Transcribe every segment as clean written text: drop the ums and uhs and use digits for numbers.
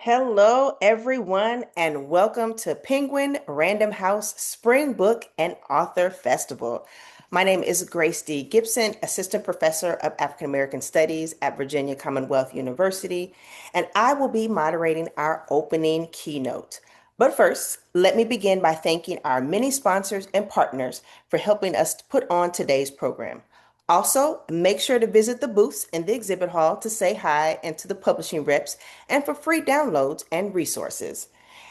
Hello, everyone, and welcome to Penguin Random House Spring Book and Author Festival. My name is Grace D. Gipson, Assistant Professor of African American Studies at Virginia Commonwealth University, and I will be moderating our opening keynote. But first, let me begin by thanking our many sponsors and partners for helping us to put on today's program. Also, make sure to visit the booths in the exhibit hall to say hi and to the publishing reps and for free downloads and resources.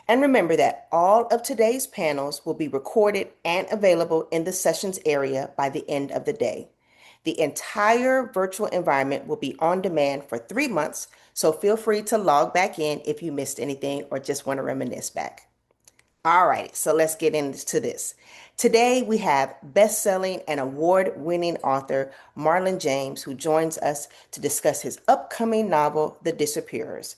And remember that all of today's panels will be recorded and available in the sessions area by the end of the day. The entire virtual environment will be on demand for 3 months, so feel free to log back in if you missed anything or just want to reminisce back. All right, so let's get into this. Today we have best-selling and award-winning author Marlon James, who joins us to discuss his upcoming novel, The Disappearers,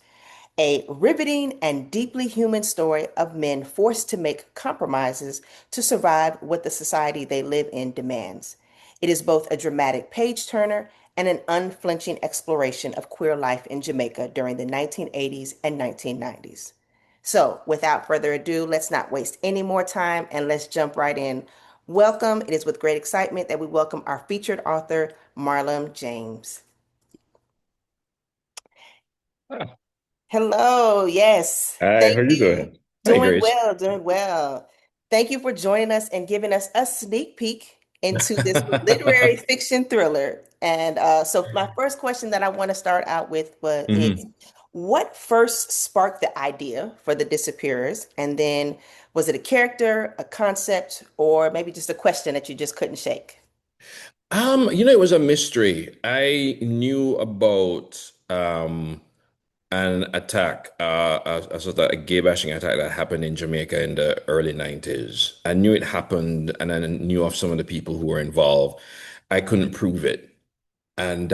a riveting and deeply human story of men forced to make compromises to survive what the society they live in demands. It is both a dramatic page-turner and an unflinching exploration of queer life in Jamaica during the 1980s and 1990s. So, without further ado, let's not waste any more time and let's jump right in. Welcome. It is with great excitement that we welcome our featured author, Marlon James. Ah, Hello. Yes. Hi, how Thank you you. doing? Hi, Doing Grace. well, doing well. Thank you for joining us and giving us a sneak peek into this literary fiction thriller. And so, my first question that I want to start out with is hmm what first sparked the idea for The Disappearers? And then, was it a character, a concept, or maybe just a question that you just couldn't shake? it was a mystery. I knew about an attack, a sort of a gay bashing attack that happened in Jamaica in the early 90s. I knew it happened and I knew of some of the people who were involved. I couldn't prove it. And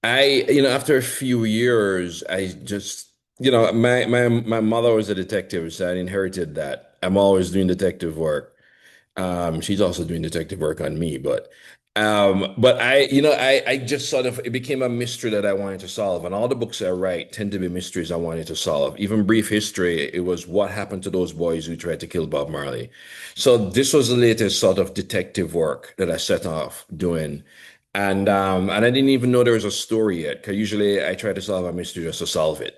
after a few years, I just, my mother was a detective, so I inherited that. I'm always doing detective work. She's also doing detective work on me, but I just sort of, it became a mystery that I wanted to solve. And all the books I write tend to be mysteries I wanted to solve. Even Brief History, it was what happened to those boys who tried to kill Bob Marley. So this was the latest sort of detective work that I set off doing. And I didn't even know there was a story yet, because usually I try to solve a mystery just to solve it.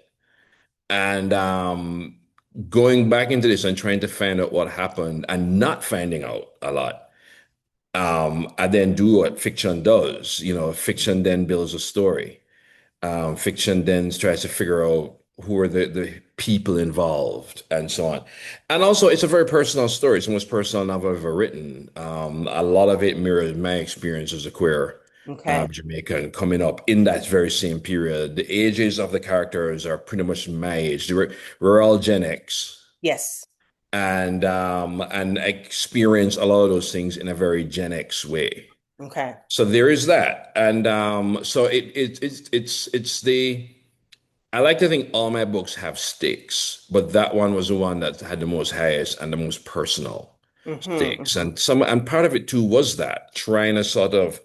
And going back into this and trying to find out what happened and not finding out a lot. I then do what fiction does. Fiction then builds a story. Fiction then tries to figure out who are the people involved and so on. And also, it's a very personal story. It's the most personal novel I've ever written. A lot of it mirrors my experience as a queer Okay. Jamaican coming up in that very same period. The ages of the characters are pretty much my age. We're all Gen X Yes. and experience a lot of those things in a very Gen X way. Okay. So there is that, and so it's the I like to think all my books have stakes, but that one was the one that had the most highest and the most personal Mm-hmm, stakes, mm-hmm. and part of it too was that trying to sort of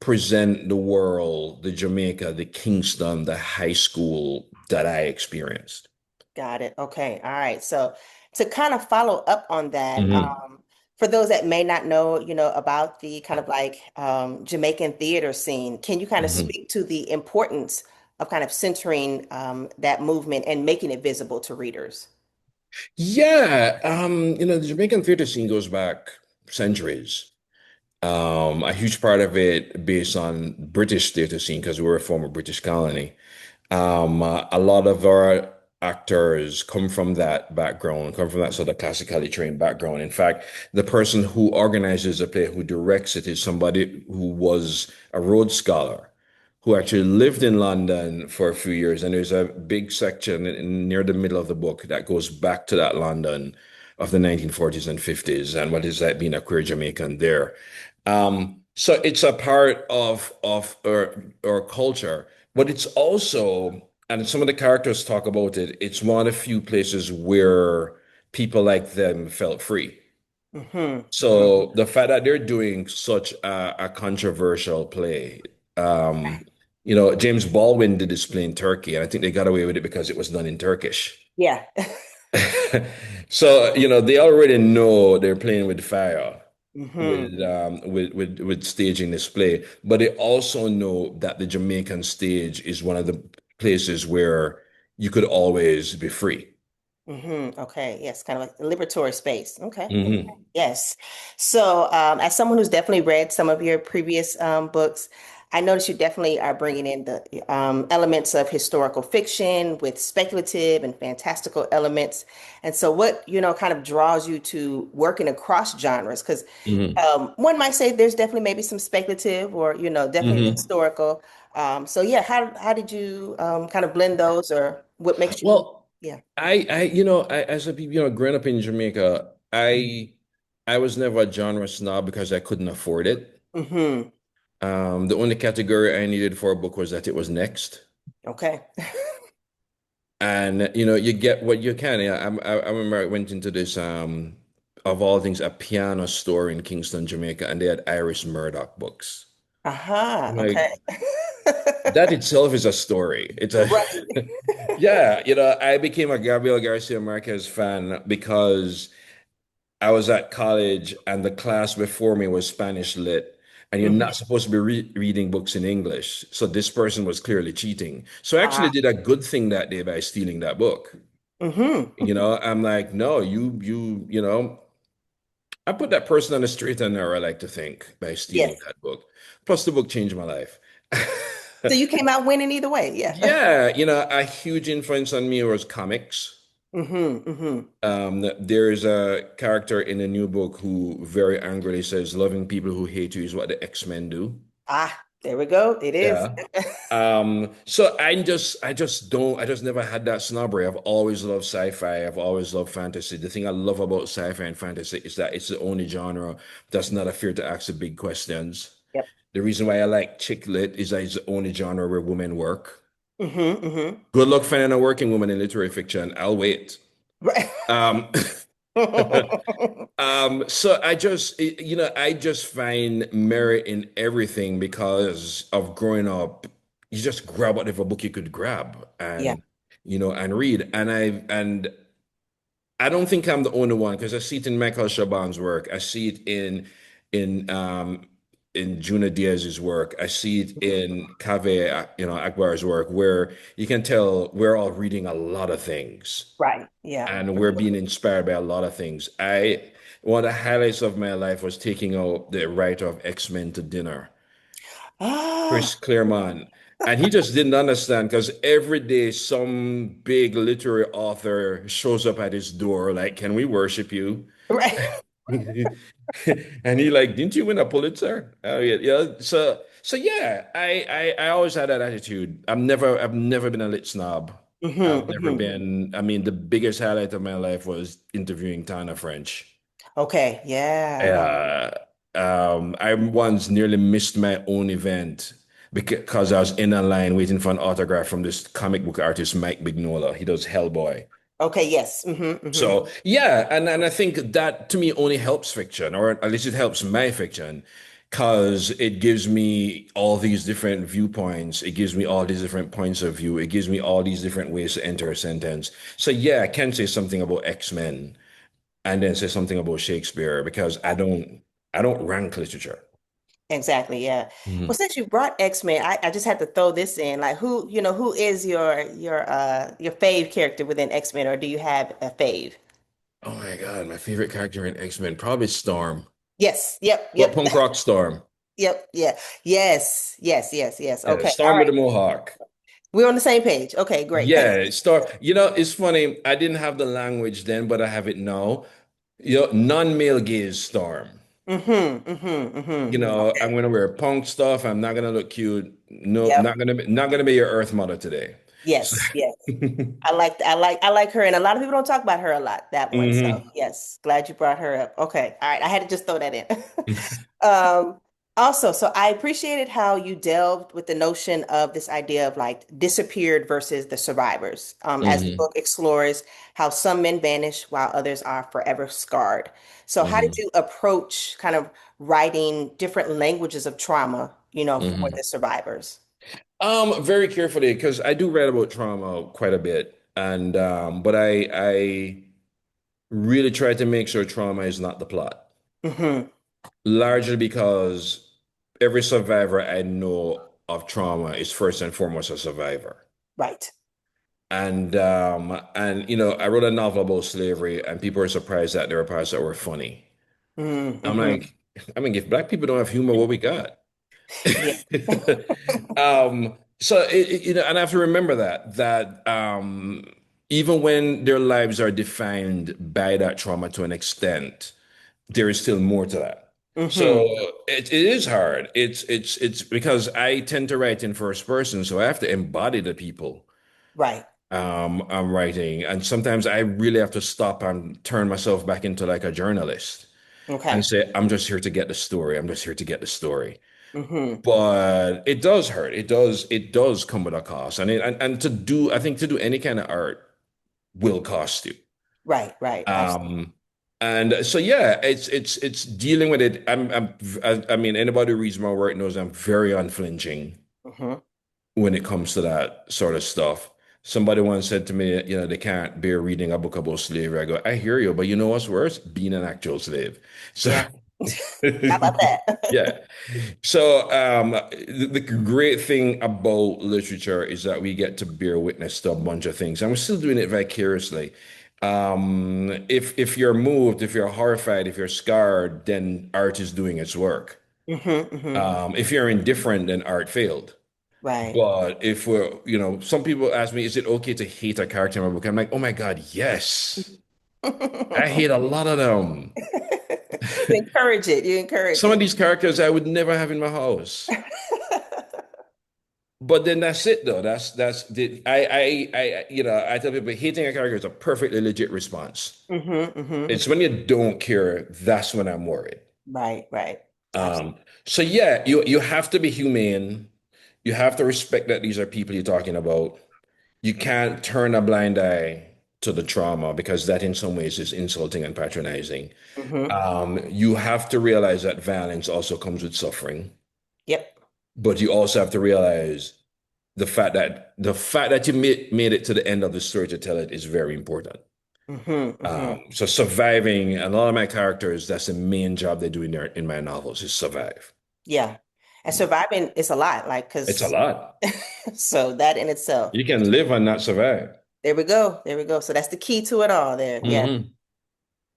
present the world, the Jamaica, the Kingston, the high school that I experienced. Got it. Okay. All right. So to kind of follow up on that, hmm for those that may not know, about the kind of like Jamaican theater scene, can you kind of hmm speak to the importance of kind of centering that movement and making it visible to readers? Yeah, the Jamaican theater scene goes back centuries. A huge part of it based on British theater scene because we were a former British colony. A lot of our actors come from that background, come from that sort of classically trained background. In fact, the person who organizes the play, who directs it, is somebody who was a Rhodes Scholar, who actually lived in London for a few years. And there's a big section near the middle of the book that goes back to that London of the 1940s and 50s and what is that being a queer Jamaican there. So it's a part of our culture, but it's also, and some of the characters talk about it, it's one of the few places where people like them felt free. Mm-hmm, mm-hmm. So the fact that they're doing such a controversial play, um, Right. James Baldwin did this play in Turkey, and I think they got away with it because it was done in Turkish. Yeah. So, they already know they're playing with fire Hmm. with staging this play, but they also know that the Jamaican stage is one of the places where you could always be free. Okay. Yes, kind of like a liberatory space. Okay. Okay. Hmm. Yes. So, as someone who's definitely read some of your previous books, I noticed you definitely are bringing in the elements of historical fiction with speculative and fantastical elements. And so, what, kind of draws you to working across genres? Because Hmm. one might say there's definitely maybe some speculative or, definitely Hmm. historical. So, yeah, how did you kind of blend those or what makes you, Well, yeah. as a growing up in Jamaica, I was never a genre snob because I couldn't afford it. Hmm. The only category I needed for a book was that it was next. Okay. And you get what you can. Yeah, I remember I went into this of all things, a piano store in Kingston, Jamaica, and they had Iris Murdoch books. Aha. I'm Okay. like, that itself is a story. It's a Right. yeah, I became a Gabriel Garcia Marquez fan because I was at college and the class before me was Spanish lit, and you're Hmm. not supposed to be reading books in English. So this person was clearly cheating. So I actually Ah. did a good thing that day by stealing that book. Hmm. I'm like, no, I put that person on the straight and narrow, I like to think, by stealing Yes. that book. Plus, the book changed my life. So you came out winning either way. Yeah. Yeah, a huge influence on me was comics. Hmm. There's a character in a new book who very angrily says, loving people who hate you is what the X-Men do. Ah, there we go. It is. Yeah. So I just never had that snobbery. I've always loved sci-fi. I've always loved fantasy. The thing I love about sci-fi and fantasy is that it's the only genre that's not afraid to ask the big questions. Yep. The reason why I like chick lit is that it's the only genre where women work. Hmm. Good luck finding a working woman in literary fiction. I'll wait. Right. Um, so I just find merit in everything because of growing up. You just grab whatever book you could grab Yeah. and read. And I don't think I'm the only one because I see it in Michael Chabon's work. I see it in in Juna Diaz's work. I see it in Kaveh, Akbar's work, where you can tell we're all reading a lot of things Right. Yeah. and we're being inspired by a lot of things. One of the highlights of my life was taking out the writer of X-Men to dinner, Ah, Chris Claremont. And he just didn't understand because every day some big literary author shows up at his door, like, can we worship you? right. And he like, didn't you win a Pulitzer? Oh yeah, yeah. So yeah, I always had that attitude. I've never been a lit snob. Hmm. I've never Hmm. been, I mean, the biggest highlight of my life was interviewing Tana French. Okay. Yeah. Uh, I once nearly missed my own event because I was in a line waiting for an autograph from this comic book artist, Mike Mignola. He does Hellboy. Okay. Yes. Hmm. So yeah, and I think that to me only helps fiction, or at least it helps my fiction, because it gives me all these different viewpoints. It gives me all these different points of view. It gives me all these different ways to enter a sentence. So yeah, I can say something about X-Men and then say something about Shakespeare because I don't rank literature. Exactly, yeah. Well, Mhm. since you brought X-Men, I just had to throw this in. Like who is your fave character within X-Men, or do you have a fave? Oh my God, my favorite character in X-Men probably Storm. Yes, yep, Well, yep, punk rock Storm. yep, yeah. Yes, yes, yes, yes. Yeah, Okay, all Storm with right. the Mohawk. We're on the same page. Okay, great. Yeah, Storm. It's funny. I didn't have the language then, but I have it now. Non-male gaze Storm. I'm Okay. gonna wear punk stuff. I'm not gonna look cute. No, Yep. not gonna be your Earth mother today. So, Yes, yes. I like her, and a lot of people don't talk about her a lot, that one. So hmm yes, glad you brought her up. Okay. All right. I had to just throw that in. Um, also, so I appreciated how you delved with the notion of this idea of like disappeared versus the survivors, as the hmm book explores how some men vanish while others are forever scarred. So how did hmm you approach kind of writing different languages of trauma, for hmm the survivors? Very carefully because I do read about trauma quite a bit, and but I really try to make sure trauma is not the plot, Hmm. largely because every survivor I know of trauma is first and foremost a survivor. Right. And you know, I wrote a novel about slavery, and people were surprised that there were parts that were funny. I'm Mm-hmm. like, I mean, if black people don't have humor, what we got? Yeah. So you know, and I have to remember that even when their lives are defined by that trauma to an extent, there is still more to that. So Hmm. it is hard. It's because I tend to write in first person, so I have to embody the people Right. I'm writing, and sometimes I really have to stop and turn myself back into like a journalist and Okay. say, I'm just here to get the story. I'm just here to get the story. Hmm. But it does hurt. It does come with a cost. And to do, I think to do any kind of art will cost you. Right. Right. Absolutely. Um, and so yeah, it's dealing with it. I mean, anybody who reads my work knows I'm very unflinching Hmm. when it comes to that sort of stuff. Somebody once said to me, you know, they can't bear reading a book about slavery. I go, I hear you, but you know what's worse? Being an actual slave. So Yeah. How about yeah. that? So the great thing about literature is that we get to bear witness to a bunch of things, and we're still doing it vicariously. If you're moved, if you're horrified, if you're scarred, then art is doing its work. Hmm. Hmm. If you're indifferent, then art failed. Right. But if we're, you know, some people ask me, is it okay to hate a character in my book? I'm like, oh my God, yes. I hate a lot of them. You encourage it. You encourage Some of it. these characters I would never have in my house. But then that's it though. That's the you know, I tell people hating a character is a perfectly legit response. Hmm. Hmm. It's when you don't care, that's when I'm worried. Right. Right. Absolutely. Um, so yeah, you have to be humane. You have to respect that these are people you're talking about. You can't turn a blind eye to the trauma because that in some ways is insulting and patronizing. Hmm. You have to realize that violence also comes with suffering, Yep. but you also have to realize the fact that you made it to the end of the story to tell it is very important. Hmm. Hmm. So surviving, and a lot of my characters, that's the main job they do in my novels is survive. Yeah. And surviving is a lot, like, It's a because lot. so that in itself. You can live and not survive. There we go. There we go. So that's the key to it all there. Yeah. Hmm.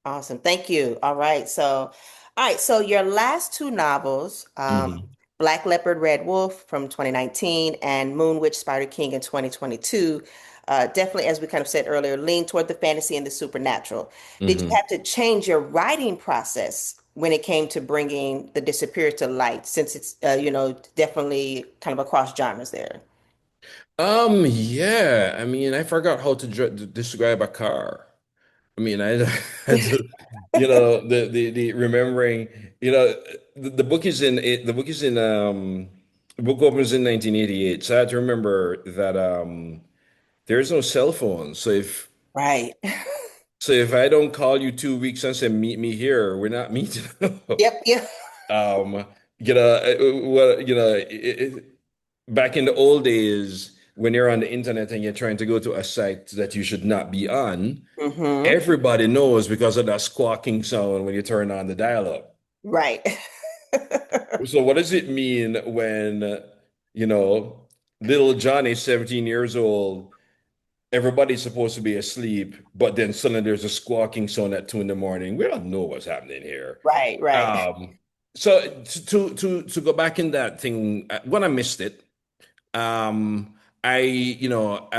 Awesome. Thank you. All right. So, all right. So your last two novels, Hmm. Black Leopard, Red Wolf from 2019 and Moon Witch, Spider King in 2022, definitely, as we kind of said earlier, lean toward the fantasy and the supernatural. Did you Hmm. have to change your writing process when it came to bringing the disappear to light, since it's, definitely kind of across genres there? Yeah. I mean, I forgot how to describe a car. I mean, I had to, you know, the remembering, you know, the book is the book is in the book opens in 1988. So I had to remember that there's no cell phone. Right. So if I don't call you 2 weeks and say meet me here, we're not meeting. Yep. Yep. Um, back in the old days when you're on the internet and you're trying to go to a site that you should not be on, Hmm. everybody knows because of that squawking sound when you turn on the dial-up. Right. So what does it mean when, you know, little Johnny, 17 years old, everybody's supposed to be asleep, but then suddenly there's a squawking sound at 2 in the morning. We don't know what's happening here. Right. Right. So to go back in that thing, when I missed it, I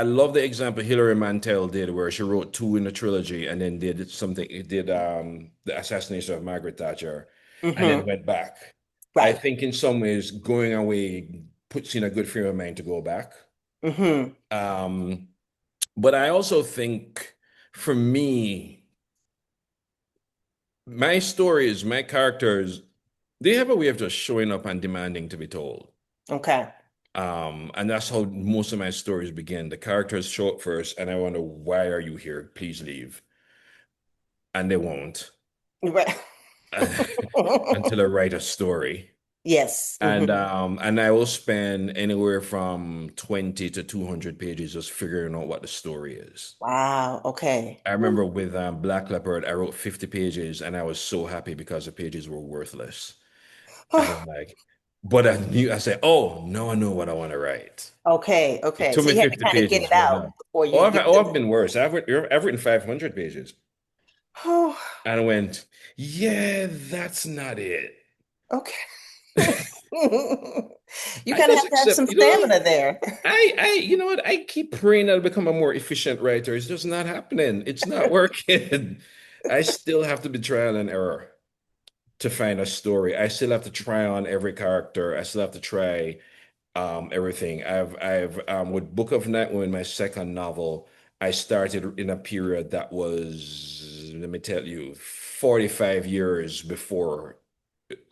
love the example Hilary Mantel did, where she wrote two in a trilogy and then did the assassination of Margaret Thatcher, and then Hmm. went back. I Right. think in some ways going away puts you in a good frame of mind to go back. Hmm. Um, but I also think for me, my stories, my characters, they have a way of just showing up and demanding to be told. Okay. And that's how most of my stories begin. The characters show up first, and I wonder, why are you here? Please leave. And they won't Right. until I write a story. Yes. And I will spend anywhere from 20 to 200 pages just figuring out what the story is. Wow. Okay. I remember with Black Leopard, I wrote 50 pages and I was so happy because the pages were worthless. And I'm like, but I said, oh, no, I know what I want to write. Okay. It Okay. took So me you had to 50 kind of get pages, it but out no. before Oh, you get to I've been worse. I've written 500 pages. the. And I went, yeah, that's not it. Okay. You I kind of just have to have some accept, you know what? stamina there. You know what? I keep praying I'll become a more efficient writer. It's just not happening. It's not working. I still have to be trial and error to find a story. I still have to try on every character. I still have to try everything. I've with Book of Night, when my second novel, I started in a period that was, let me tell you, 45 years before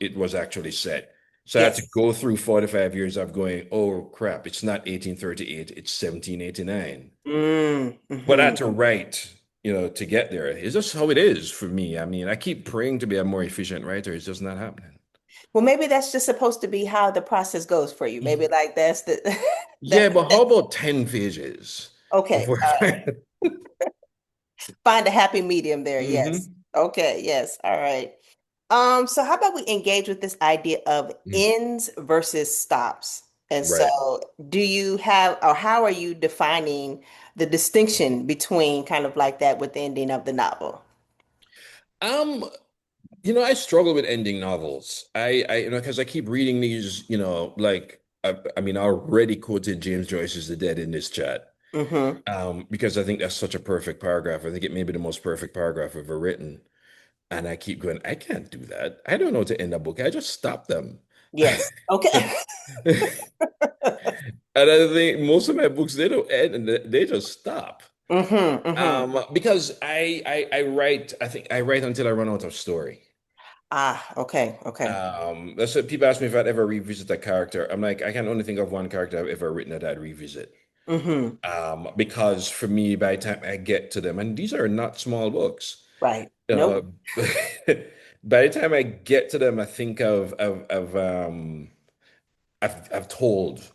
it was actually set. So I had to Yes. go through 45 years of going, oh crap, it's not 1838, it's 1789. But I had to Mm-hmm. write, to get there. It's just how it is for me. I mean, I keep praying to be a more efficient writer. It's just not happening. Well, maybe that's just supposed to be how the process goes for you. Maybe like that's the Yeah, that, but how that about 10 pages okay. before? Find a happy medium there. Yes. Hmm. Okay. Yes. All right. So how about we engage with this idea of ends versus stops? And so Right. do you have, or how are you defining the distinction between kind of like that with the ending of the novel? Um, I struggle with ending novels. Because I keep reading these, like, I mean, I already quoted James Joyce's The Dead in this chat. Mm-hmm. Because I think that's such a perfect paragraph. I think it may be the most perfect paragraph ever written. And I keep going, I can't do that. I don't know how to end a book. I just stop them. Yes. Okay. And I think most of my books, they don't end and they just stop. Mm-hmm. Mm-hmm. Because I write, I think I write until I run out of story. Ah, okay. Okay. That's what people ask me if I'd ever revisit a character. I'm like, I can only think of one character I've ever written that I'd revisit. Mm-hmm. Because for me, by the time I get to them, and these are not small books, Right. Nope. uh, by the time I get to them, I think I've told,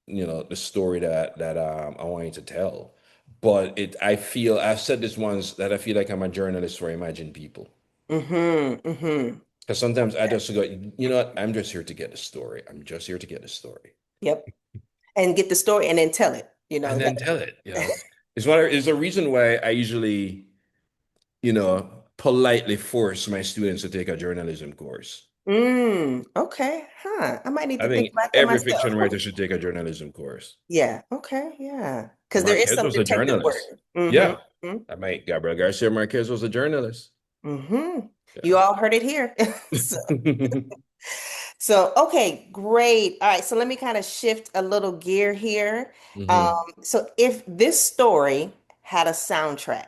the story that I want you to tell. But I feel I've said this once that I feel like I'm a journalist for Imagine People. Mm-hmm. Mm-hmm. Because sometimes I just go, you know what? I'm just here to get a story. I'm just here to get a story. Yep. And get the story and then tell it. And That. then tell it. It's a reason why I usually, politely force my students to take a journalism course. Okay. Huh. I might need I to think think about that every myself. fiction writer should take a journalism course. Yeah. Okay. Yeah. Because there is Marquez some was a detective work. journalist. Mm-hmm. Yeah. I mean, Gabriel Garcia Marquez was a journalist. Mm-hmm. You Yeah. all heard it here. So, okay, great. All right, so let me kind of shift a little gear here. Hmm. So if this story had a soundtrack,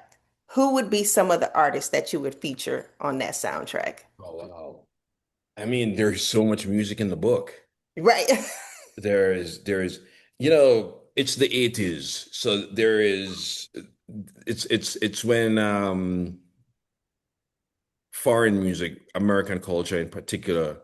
who would be some of the artists that you would feature on that soundtrack? Oh, wow. I mean, there's so much music in the book. Right. There is, it's the 80s. So it's when foreign music, American culture in particular,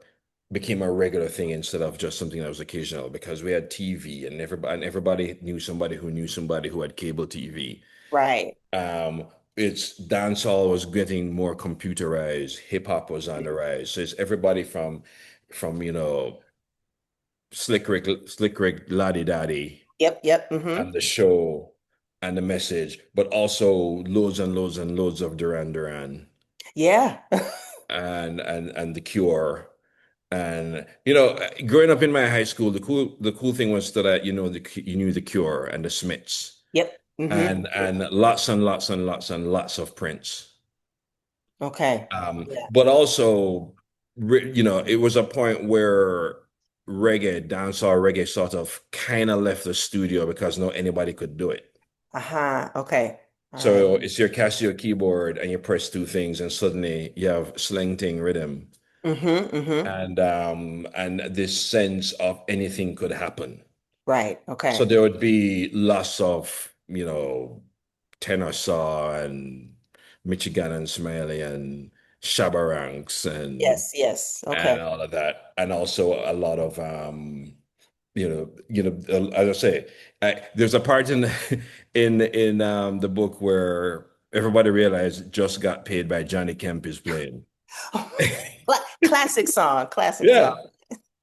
became a regular thing instead of just something that was occasional because we had TV and everybody knew somebody who knew somebody who had cable TV. Right. Um, it's dancehall was getting more computerized, hip hop was on the rise. So it's everybody from Slick Rick, Lottie Dottie, Yep, yep. Mm-hmm. and the show and the message, but also loads and loads and loads of Duran Duran Yeah. and The Cure. And growing up in my high school, the cool thing was that you knew The Cure and the Smiths Yep. Mm-hmm. and lots and lots and lots and lots of Prince. Okay. Yeah. But also, it was a point where dancehall reggae sort of kind of left the studio because no anybody could do it. Uh-huh. Okay. All right. So it's your Casio keyboard and you press two things and suddenly you have slanting rhythm Mm-hmm. Mm-hmm. and this sense of anything could happen. Right. So Okay. there would be lots of, tenor saw and Michigan and Smiley and shabarangs Yes, yes. and Okay. all of that, and also a lot of as I say, there's a part in the book where everybody realized just got paid by Johnny Kemp is playing. Classic song, classic song.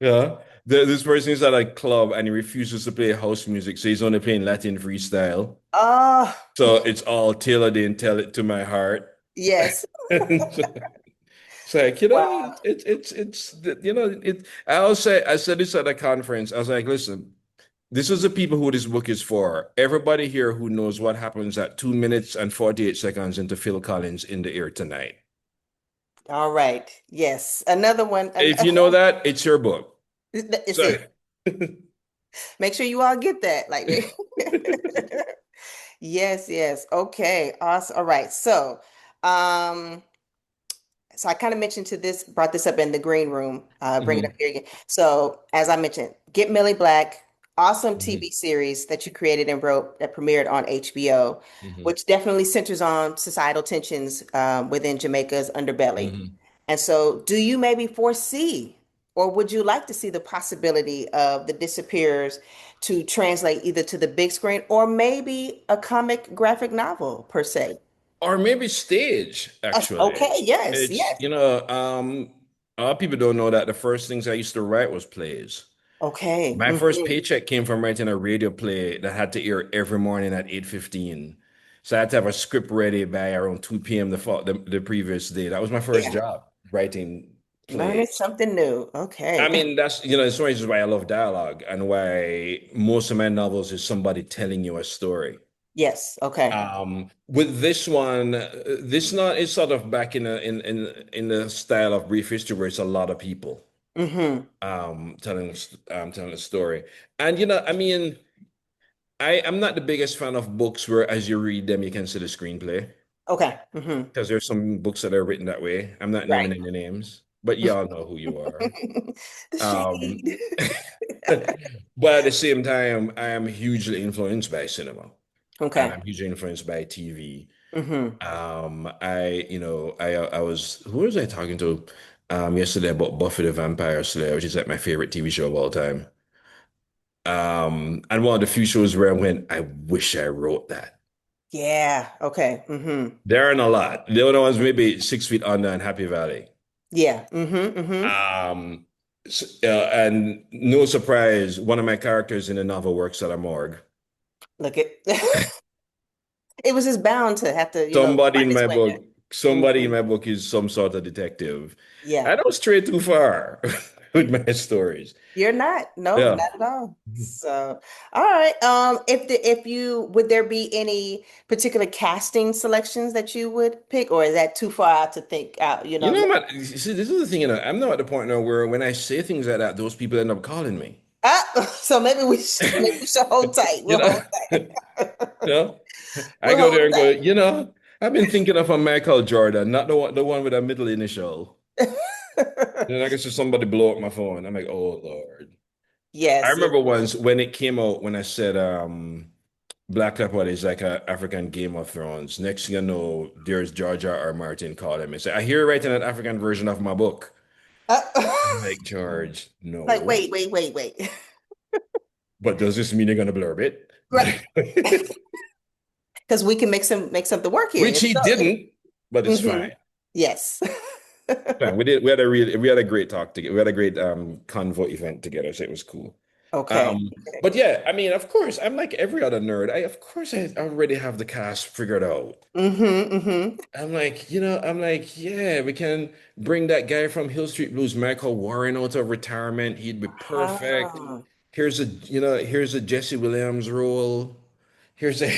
Yeah, yeah. This person is at a club and he refuses to play house music, so he's only playing Latin freestyle. Oh, So it's all tailored in, tell it to my heart. yes. It's like, you know, Wow. I said this at a conference. I was like, listen, this is the people who this book is for. Everybody here who knows what happens at 2 minutes and 48 seconds into Phil Collins in the air tonight. All right. Yes. Another one. If you know that, it's your book. It's So, it. Make sure you all get that. Like, yes, yes. Okay. Awesome. All right. Um, so I kind of mentioned to this, brought this up in the green room, bring it up mhm, here again. So as I mentioned, Get Millie Black, awesome mhm, TV series that you created and wrote that premiered on HBO, mhm, which definitely centers on societal tensions within Jamaica's underbelly. mhm. And so do you maybe foresee, or would you like to see the possibility of the disappears to translate either to the big screen or maybe a comic graphic novel per se? Or maybe stage, actually. Okay, yes, It's, yes. a lot of people don't know that the first things I used to write was plays. Okay. My first Mhm. paycheck came from writing a radio play that had to air every morning at 8:15. So I had to have a script ready by around 2 p.m. the previous day. That was my first Yeah. job, writing Learning plays. something new. I Okay. mean, it's one reason why I love dialogue and why most of my novels is somebody telling you a story. Yes. Okay. With this one, this not is sort of back in the style of brief history where it's a lot of people Mm-hmm. telling a story. And I mean, I'm not the biggest fan of books where as you read them you can see the screenplay Okay. Mm-hmm. because there's some books that are written that way. I'm not Right. naming any names, but y'all know who you are. The Um, shade. but at the same time, I am hugely influenced by cinema and Okay. I'm hugely influenced by TV. Mm-hmm. I was who was I talking to yesterday about Buffy the Vampire Slayer, which is like my favorite TV show of all time. And one of the few shows where I went, I wish I wrote that. Yeah. Okay. Mm-hmm. There aren't a lot. The other ones maybe 6 Feet Under and Happy Valley. Yeah. Mm-hmm. Mm-hmm. Um, and no surprise, one of my characters in the novel works at a morgue. Look it. It was just bound to have to, Somebody find in its my way book, there. somebody in Mm-hmm. my book is some sort of detective. I Yeah. don't stray too far with my stories. You're not. No, Yeah. not at all. So, all right. If you would there be any particular casting selections that you would pick, or is that too far out to think out? You see, this is the thing, I'm now at the point now where when I say things like that, those people end up calling me. So maybe we should hold tight. You We'll know, hold you tight. know, I We'll go hold there and go, I've been thinking of a Michael Jordan, not the one with a middle initial. tight. Then I guess somebody blow up my phone. I'm like, oh Lord. I Yes, yes. remember once when it came out when I said Black Leopard is like a African Game of Thrones. Next thing you know, there's George R. R. Martin called him and said, I hear you writing an African version of my book. Uh, I'm like, George, like, no. wait. But does this mean you're gonna blurb it? Right. Because we can make something work here. Which he So, didn't, but it's mhm. fine. Yes. Fine. We had a great talk together. We had a great convo event together, so it was cool. Okay. Um, but yeah, I mean, of course, I'm like every other nerd. Of course I already have the cast figured out. Mm-hmm. I'm like, yeah, we can bring that guy from Hill Street Blues, Michael Warren, out of retirement. He'd be perfect. Ah, Here's a Jesse Williams role. Here's a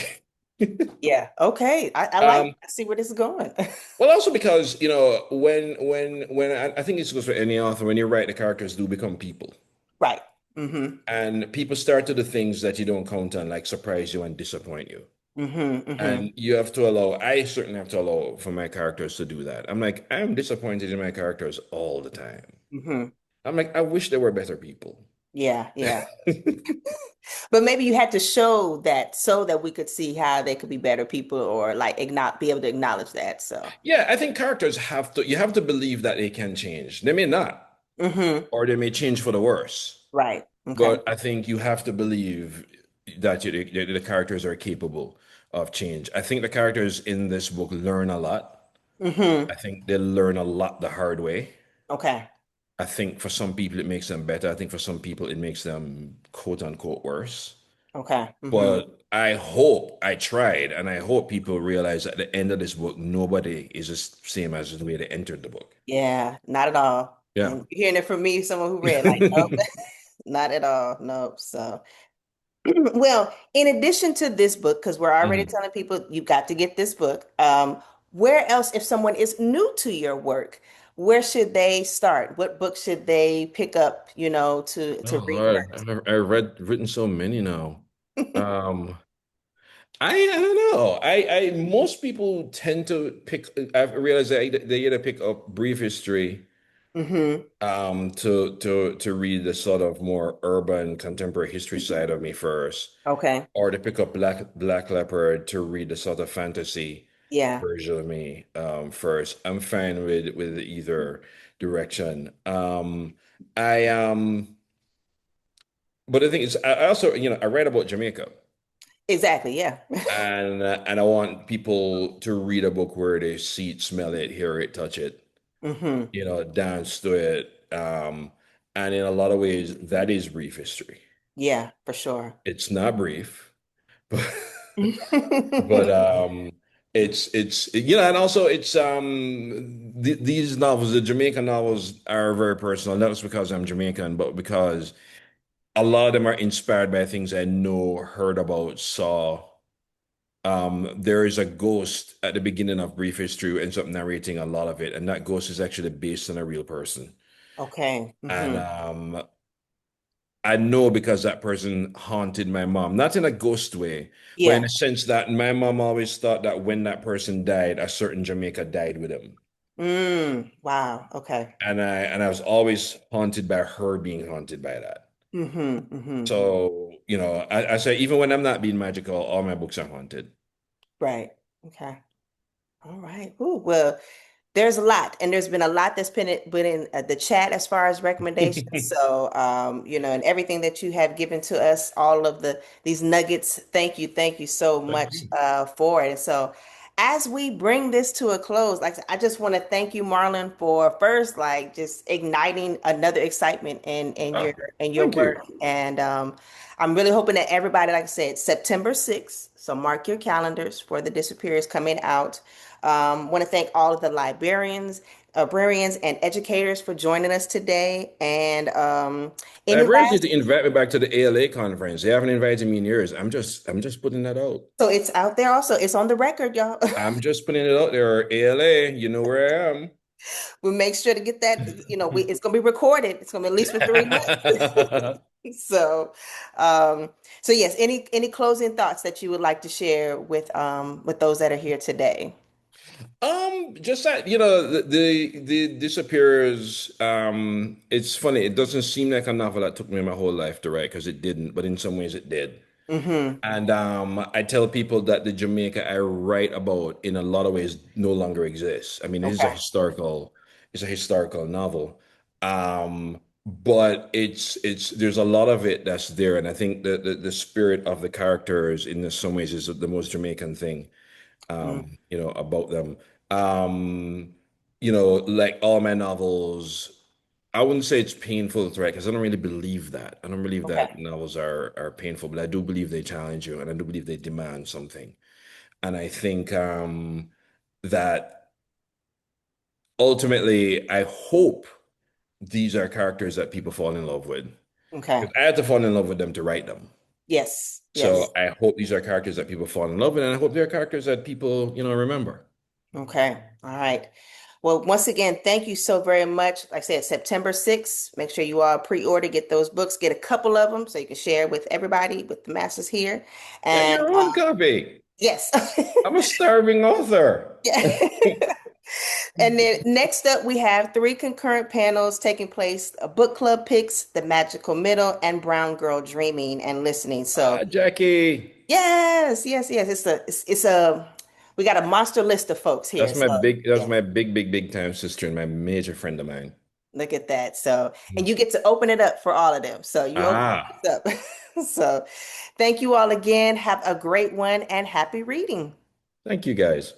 yeah. Okay. um I see where this is going. well also because when I think this goes for any author, when you write the characters do become people. Right. Mm-hmm. And people start to do things that you don't count on, like surprise you and disappoint you. Mm-hmm. Mm-hmm. And I certainly have to allow for my characters to do that. I'm like, I'm disappointed in my characters all the time. Mm-hmm. I'm like, I wish they were better people. Yeah, yeah. But maybe you had to show that so that we could see how they could be better people or like be able to acknowledge that. So, Yeah, I think characters you have to believe that they can change. They may not, hmm. or they may change for the worse. Right. Okay. But I think you have to believe that the characters are capable of change. I think the characters in this book learn a lot. Hmm. I think they learn a lot the hard way. Okay. I think for some people it makes them better. I think for some people it makes them quote unquote worse. Okay. Hmm. But I hope I tried, and I hope people realize at the end of this book, nobody is the same as the way they entered the book. Yeah, not at all. Yeah. And you're hearing it from me, someone who read, like, nope, not at all. Nope. So, well, in addition to this book, because we're already Mhm. telling people you've got to get this book, where else, if someone is new to your work, where should they start? What book should they pick up, to Oh read Lord, first? I've written so many now. Um, I don't know. I most people tend to pick. I've realized that they either pick up brief history, Hmm. to read the sort of more urban contemporary history side of me first, Okay. or to pick up Black Leopard to read the sort of fantasy Yeah, version of me first. I'm fine with either direction. I but the thing is, I also I read about Jamaica. exactly. Yeah. And I want people to read a book where they see it, smell it, hear it, touch it, Hmm. dance to it. And in a lot of ways, that is brief history. Yeah, for sure. It's not brief, but but and also it's these novels, the Jamaican novels, are very personal, not just because I'm Jamaican, but because a lot of them are inspired by things I know, heard about, saw. There is a ghost at the beginning of Brief History who ends up narrating a lot of it, and that ghost is actually based on a real person. Okay. And Hmm. I know because that person haunted my mom, not in a ghost way, but in Yeah. a sense that my mom always thought that when that person died, a certain Jamaica died with him. Wow. Okay. And I was always haunted by her being haunted by that. Hmm. Hmm. So, I say even when I'm not being magical, all my books are haunted. Right. Okay. All right. Ooh, well, there's a lot, and there's been a lot that's been in the chat as far as recommendations. So, and everything that you have given to us, all of these nuggets. Thank you so Thank much you. for it. And so, as we bring this to a close, like I just want to thank you, Marlon, for first like just igniting another excitement Oh, in your thank you. work. And I'm really hoping that everybody, like I said, September 6th. So mark your calendars for the Disappears coming out. Want to thank all of the librarians and educators for joining us today. And any Librarians need last, to invite me back to the ALA conference. They haven't invited me in years. I'm just putting that out. so it's out there also. It's on the record, y'all. I'm just putting it out there. ALA, you know where I We'll make sure to get that, it's going to be recorded. It's going to be at least for 3 months. am. So, um, so yes, any closing thoughts that you would like to share with those that are here today? Just that, the disappears. It's funny. It doesn't seem like a novel that took me my whole life to write because it didn't, but in some ways it did. Mm-hmm. And I tell people that the Jamaica I write about in a lot of ways no longer exists. I mean, Okay. it's a historical novel. But it's there's a lot of it that's there, and I think the spirit of the characters in some ways is the most Jamaican thing, Mm, about them. Um, like all my novels, I wouldn't say it's painful to write because I don't really believe that. I don't believe that okay. novels are painful, but I do believe they challenge you, and I do believe they demand something. And I think that ultimately, I hope these are characters that people fall in love with. Okay. Because I had to fall in love with them to write them. Yes. Yes. So I hope these are characters that people fall in love with, and I hope they're characters that people, remember. Okay. All right. Well, once again, thank you so very much. Like I said, September 6th, make sure you all pre-order, get those books, get a couple of them so you can share with everybody, with the masses here. Get And your own copy. yes. I'm a starving author. Yeah. And then next up, we have three concurrent panels taking place: a book club picks, the magical middle, and brown girl dreaming and listening. So Jackie, yes, yes, yes. It's a we got a monster list of folks here. So that's yeah, my big time sister and my major friend of mine. look at that. So and you get to open it up for all of them. So you open Ah, it up. So thank you all again. Have a great one and happy reading. thank you guys.